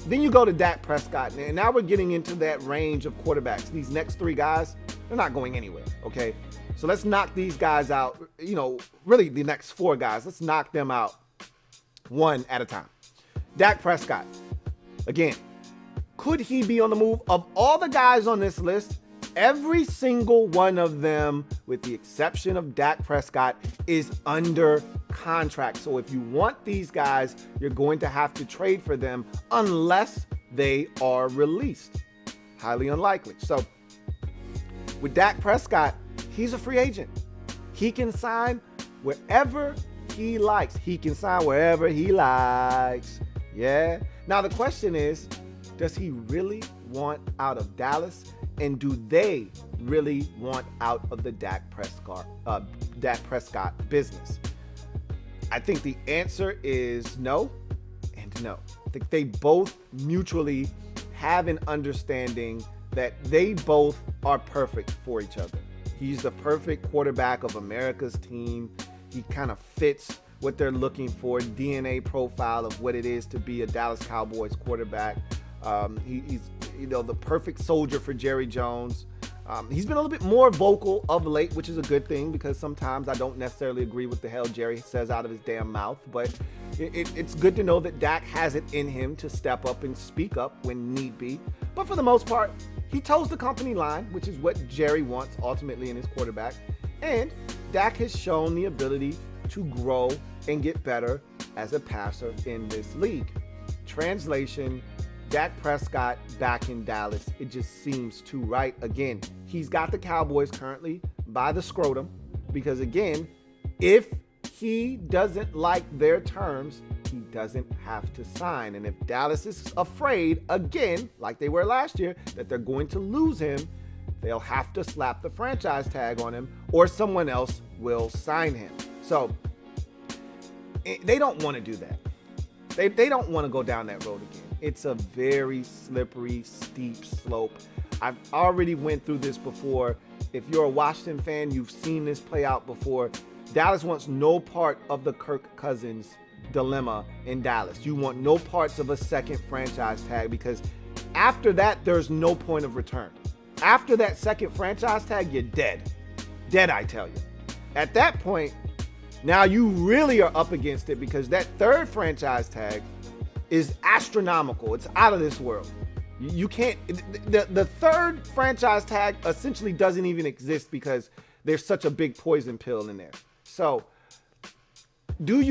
Then you go to Dak Prescott, and now we're getting into that range of quarterbacks. These next three guys, they're not going anywhere, okay? So let's knock these guys out, really the next four guys. Let's knock them out one at a time. Dak Prescott, again, could he be on the move? Of all the guys on this list, every single one of them, with the exception of Dak Prescott, is under contract. So if you want these guys, you're going to have to trade for them unless they are released. Highly unlikely. So with Dak Prescott, he's a free agent. He can sign wherever he likes. He can sign wherever he likes. Yeah. Now the question is, does he really want out of Dallas? And do they really want out of the Dak Prescott business? I think the answer is no and no. I think they both mutually have an understanding that they both are perfect for each other. He's the perfect quarterback of America's team. He kind of fits what they're looking for, DNA profile of what it is to be a Dallas Cowboys quarterback. He's the perfect soldier for Jerry Jones. He's been a little bit more vocal of late, which is a good thing because sometimes I don't necessarily agree with the hell Jerry says out of his damn mouth. But it's good to know that Dak has it in him to step up and speak up when need be. But for the most part, he toes the company line, which is what Jerry wants ultimately in his quarterback. And Dak has shown the ability to grow and get better as a passer in this league. Translation: Dak Prescott back in Dallas, it just seems too right. Again, he's got the Cowboys currently by the scrotum because, again, if he doesn't like their terms, he doesn't have to sign. And if Dallas is afraid, again, like they were last year, that they're going to lose him, they'll have to slap the franchise tag on him or someone else will sign him. So they don't want to do that. They don't want to go down that road again. It's a very slippery, steep slope. I've already went through this before. If you're a Washington fan, you've seen this play out before. Dallas wants no part of the Kirk Cousins dilemma in Dallas. You want no parts of a second franchise tag because after that, there's no point of return. After that second franchise tag, you're dead. Dead, I tell you. At that point, now you really are up against it because that third franchise tag is astronomical. It's out of this world. You can't, the third franchise tag essentially doesn't even exist because there's such a big poison pill in there. So they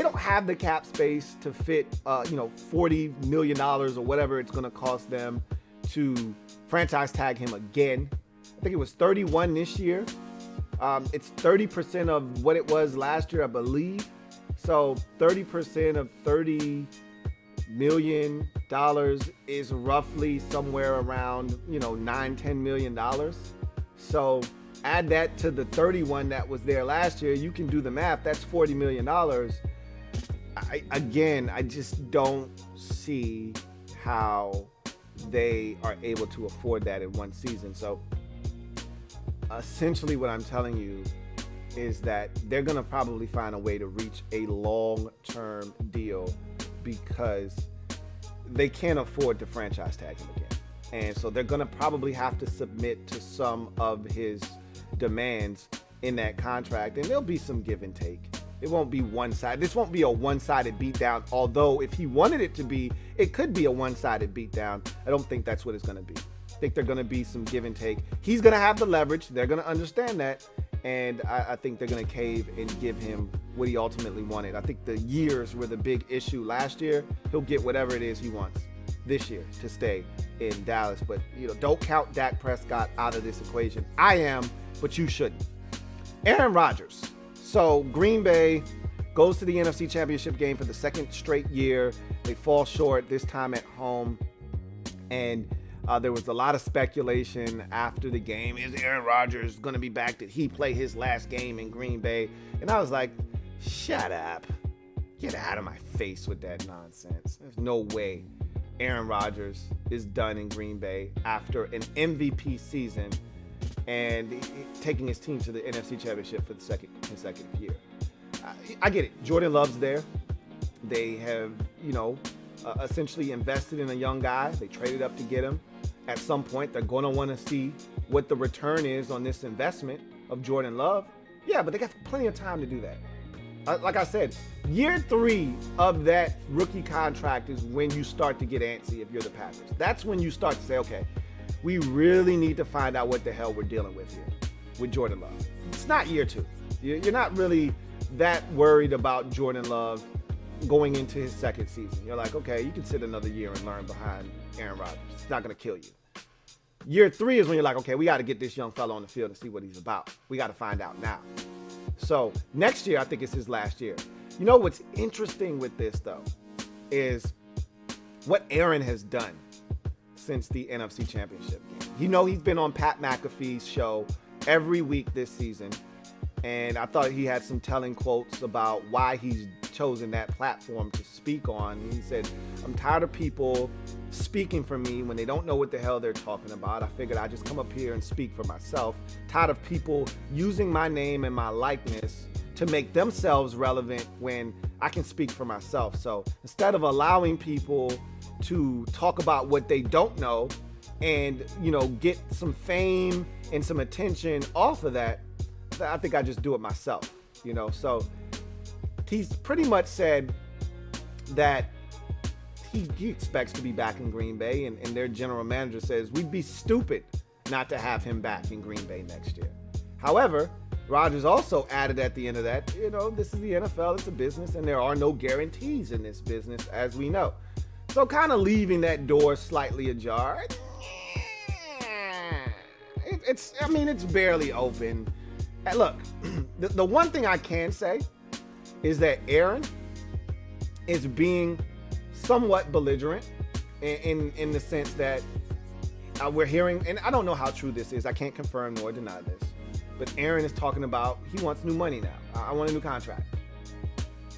don't have the cap space to fit, $40 million or whatever it's going to cost them to franchise tag him again. I think it was 31 this year. It's 30% of what it was last year, I believe. So 30% of $30 million is roughly somewhere around, $9-10 million. So add that to the 31 that was there last year. You can do the math. That's $40 million. I just don't see how they are able to afford that in one season. So essentially what I'm telling you is that they're going to probably find a way to reach a long-term deal because they can't afford to franchise tag him again. And so they're going to probably have to submit to some of his demands in that contract. And there'll be some give and take. It won't be one-sided. This won't be a one-sided beatdown, although if he wanted it to be, it could be a one-sided beatdown. I don't think that's what it's going to be. I think they're going to be some give and take. He's going to have the leverage. They're going to understand that. And I think they're going to cave and give him what he ultimately wanted. I think the years were the big issue last year. He'll get whatever it is he wants this year to stay in Dallas. But, don't count Dak Prescott out of this equation. I am, but you shouldn't. Aaron Rodgers. So Green Bay goes to the NFC Championship game for the second straight year. They fall short, this time at home. And there was a lot of speculation after the game. Is Aaron Rodgers going to be back? Did he play his last game in Green Bay? And I was like, shut up. Get out of my face with that nonsense. There's no way Aaron Rodgers is done in Green Bay after an MVP season. and taking his team to the NFC Championship for the second consecutive year. I get it. Jordan Love's there. They have, essentially invested in a young guy. They traded up to get him. At some point, they're going to want to see what the return is on this investment of Jordan Love. Yeah, but they got plenty of time to do that. Like I said, year 3 of that rookie contract is when you start to get antsy if you're the Packers. That's when you start to say, okay, we really need to find out what the hell we're dealing with here with Jordan Love. It's not year 2. You're not really that worried about Jordan Love going into his second season. You're like, okay, you can sit another year and learn behind Aaron Rodgers. It's not going to kill you. Year 3 is when you're like, okay, we got to get this young fellow on the field and see what he's about. We got to find out now. So next year, I think it's his last year. You know what's interesting with this, though, is what Aaron has done since the NFC Championship game. He's been on Pat McAfee's show every week this season, and I thought he had some telling quotes about why he's chosen that platform to speak on. He said, I'm tired of people speaking for me when they don't know what the hell they're talking about. I figured I'd just come up here and speak for myself. Tired of people using my name and my likeness to make themselves relevant when I can speak for myself. So instead of allowing people to talk about what they don't know and, get some fame and some attention off of that, I think I just do it myself, So he's pretty much said that he expects to be back in Green Bay, and their general manager says we'd be stupid not to have him back in Green Bay next year. However, Rodgers also added at the end of that, this is the NFL, it's a business, and there are no guarantees in this business, as we know. So kind of leaving that door slightly ajar. It's barely open. And look, the one thing I can say is that Aaron is being somewhat belligerent in the sense that we're hearing, and I don't know how true this is. I can't confirm nor deny this. But Aaron is talking about he wants new money now. I want a new contract.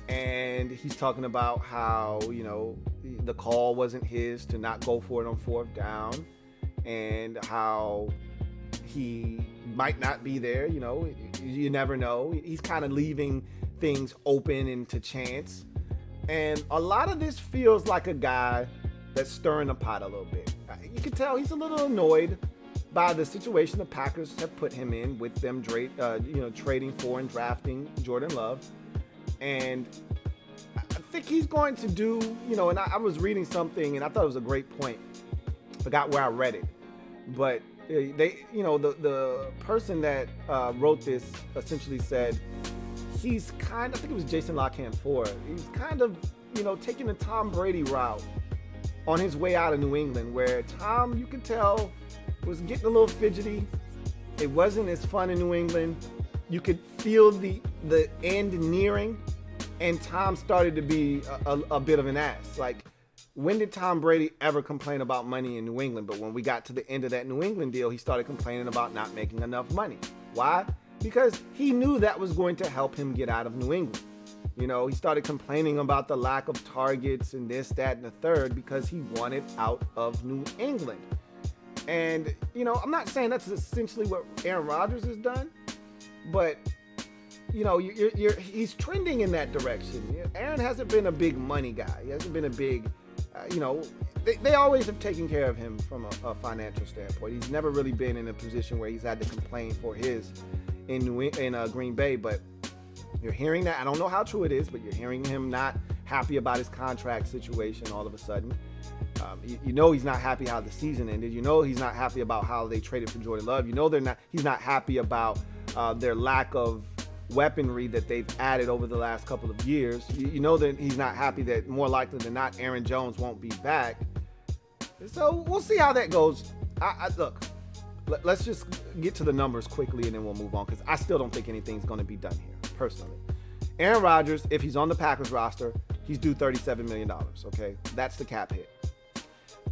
And he's talking about how, the call wasn't his to not go for it on 4th down, and how he might not be there. You never know. He's kind of leaving things open and to chance. And a lot of this feels like a guy that's stirring the pot a little bit. You can tell he's a little annoyed by the situation the Packers have put him in with them trading for and drafting Jordan Love. And I think he's going to do, and I was reading something and I thought it was a great point. Forgot where I read it. But the person that wrote this essentially said he's I think it was Jason Lockhan-Ford. He's kind of, taking the Tom Brady route on his way out of New England, where Tom, you could tell, was getting a little fidgety. It wasn't as fun in New England. You could feel the end nearing, and Tom started to be a bit of an ass. Like, when did Tom Brady ever complain about money in New England? But when we got to the end of that New England deal, he started complaining about not making enough money. Why? Because he knew that was going to help him get out of New England. He started complaining about the lack of targets and this, that, and the third because he wanted out of New England. And, I'm not saying that's essentially what Aaron Rodgers has done, but, he's trending in that direction. Aaron hasn't been a big money guy. He hasn't been a big, they always have taken care of him from a financial standpoint. He's never really been in a position where he's had to complain for his in Green Bay, but you're hearing that. I don't know how true it is, but you're hearing him not happy about his contract situation all of a sudden. He's not happy how the season ended. He's not happy about how they traded for Jordan Love. He's not happy about their lack of weaponry that they've added over the last couple of years. That he's not happy that more likely than not Aaron Jones won't be back. So we'll see how that goes. Look, let's just get to the numbers quickly and then we'll move on, because I still don't think anything's going to be done here, personally. Aaron Rodgers, if he's on the Packers roster, he's due $37 million, okay? That's the cap hit.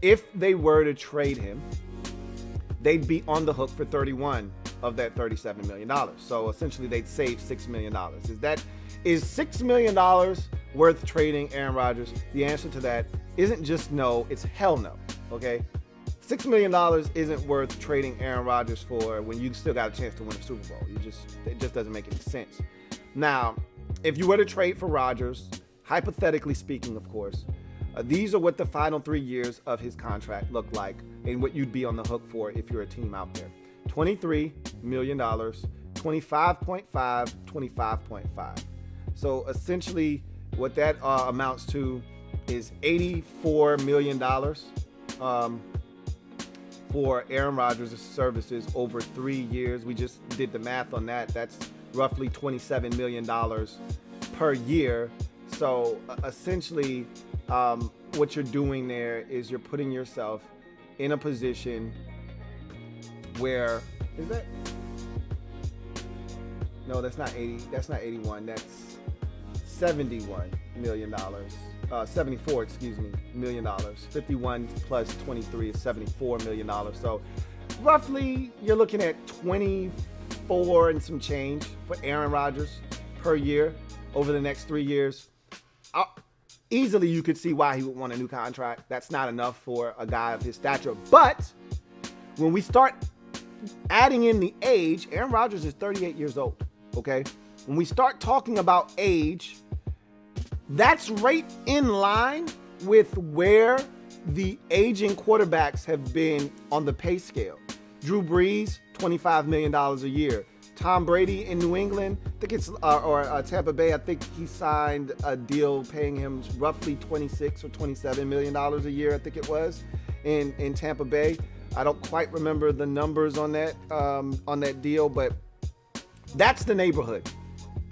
If they were to trade him, they'd be on the hook for 31 of that $37 million. So essentially they'd save $6 million. Is $6 million worth trading Aaron Rodgers? The answer to that isn't just no, it's hell no, okay? $6 $6 million isn't worth trading Aaron Rodgers for when you still got a chance to win a Super Bowl. It just doesn't make any sense. Now, if you were to trade for Rodgers, hypothetically speaking, of course, these are what the final 3 years of his contract look like and what you'd be on the hook for if you're a team out there. $23 million, 25.5, 25.5. So essentially what that amounts to is $84 million for Aaron Rodgers' services over 3 years. We just did the math on that. That's roughly $27 million per year. So essentially, what you're doing there is you're putting yourself in a position where, is that? No, that's not 80. That's not 81. That's $71 million. 74, excuse me, $million. 51 plus 23 is $74 million. So roughly you're looking at 24 and some change for Aaron Rodgers per year over the next 3 years. Easily you could see why he would want a new contract. That's not enough for a guy of his stature. But when we start adding in the age, Aaron Rodgers is 38 years old, okay? When we start talking about age, that's right in line with where the aging quarterbacks have been on the pay scale. Drew Brees, $25 million a year. Tom Brady in New England, I think it's, or Tampa Bay, I think he signed a deal paying him roughly $26 or $27 million a year, I think it was, in Tampa Bay. I don't quite remember the numbers on that deal, but that's the neighborhood.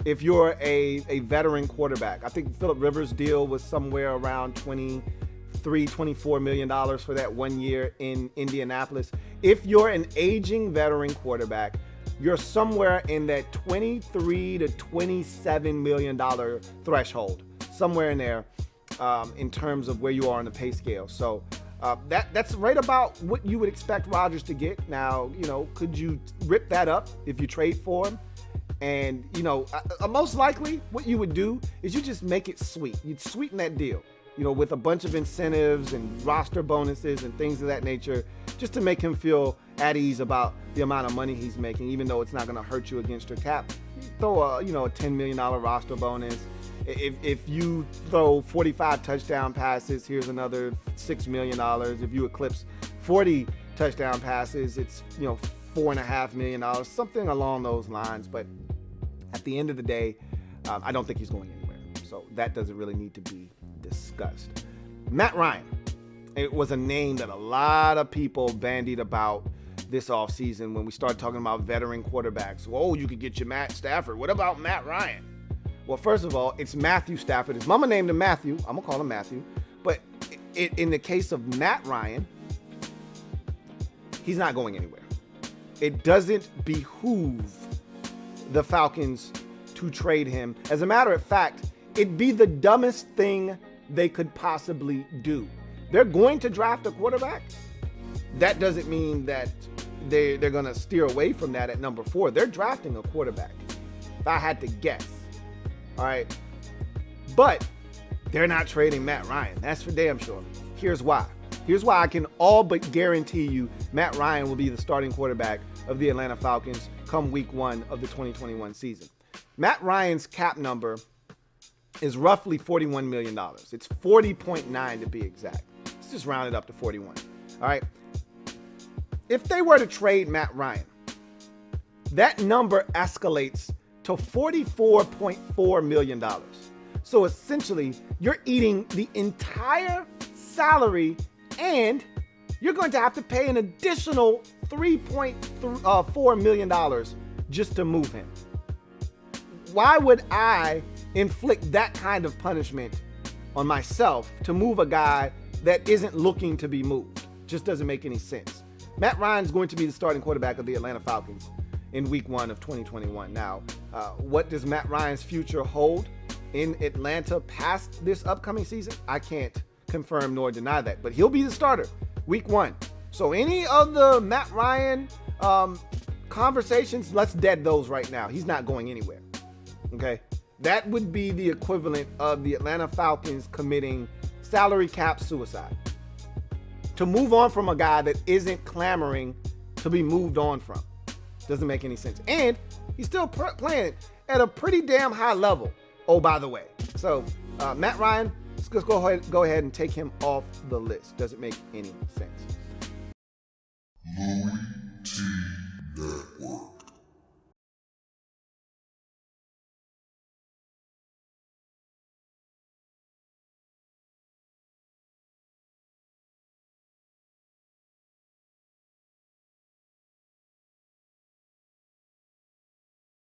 If you're a veteran quarterback, I think Phillip Rivers' deal was somewhere around $24 million for that 1 year in Indianapolis. If you're an aging veteran quarterback, you're somewhere in that $23 to $27 million threshold, somewhere in there in terms of where you are on the pay scale. So that's right about what you would expect Rodgers to get. Now, could you rip that up if you trade for him? And, most likely what you would do is you just make it sweet. You'd sweeten that deal, with a bunch of incentives and roster bonuses and things of that nature, just to make him feel at ease about the amount of money he's making, even though it's not going to hurt you against your cap. Throw a $10 million roster bonus. If you throw 45 touchdown passes, here's another $6 million. If you eclipse 40 touchdown passes, it's, $4.5 million, something along those lines. But at the end of the day, I don't think he's going anywhere. So that doesn't really need to be discussed. Matt Ryan. It was a name that a lot of people bandied about this offseason when we started talking about veteran quarterbacks. Whoa, you could get your Matt Stafford. What about Matt Ryan? Well, first of all, it's Matthew Stafford. His mama named him Matthew. I'm going to call him Matthew. But in the case of Matt Ryan, he's not going anywhere. It doesn't behoove the Falcons to trade him. As a matter of fact, it'd be the dumbest thing they could possibly do. They're going to draft a quarterback. That doesn't mean that they're going to steer away from that at number 4. They're drafting a quarterback, if I had to guess. All right. But they're not trading Matt Ryan. That's for damn sure. Here's why. Here's why I can all but guarantee you Matt Ryan will be the starting quarterback of the Atlanta Falcons come week 1 of the 2021 season. Matt Ryan's cap number is roughly $41 million. It's 40.9 to be exact. Let's just round it up to 41. All right. If they were to trade Matt Ryan, that number escalates to $44.4 million. So essentially, you're eating the entire salary and you're going to have to pay an additional $3.4 million just to move him. Why would I inflict that kind of punishment on myself to move a guy that isn't looking to be moved? Just doesn't make any sense. Matt Ryan's going to be the starting quarterback of the Atlanta Falcons in week 1 of 2021. Now, what does Matt Ryan's future hold in Atlanta past this upcoming season? I can't confirm nor deny that, but he'll be the starter week 1. So any of the Matt Ryan conversations, let's dead those right now. He's not going anywhere. Okay. That would be the equivalent of the Atlanta Falcons committing salary cap suicide. to move on from a guy that isn't clamoring to be moved on from. Doesn't make any sense. And he's still playing at a pretty damn high level. Oh, by the way. So Matt Ryan, let's go ahead and take him off the list. Doesn't make any sense. LouieTeeNetwork.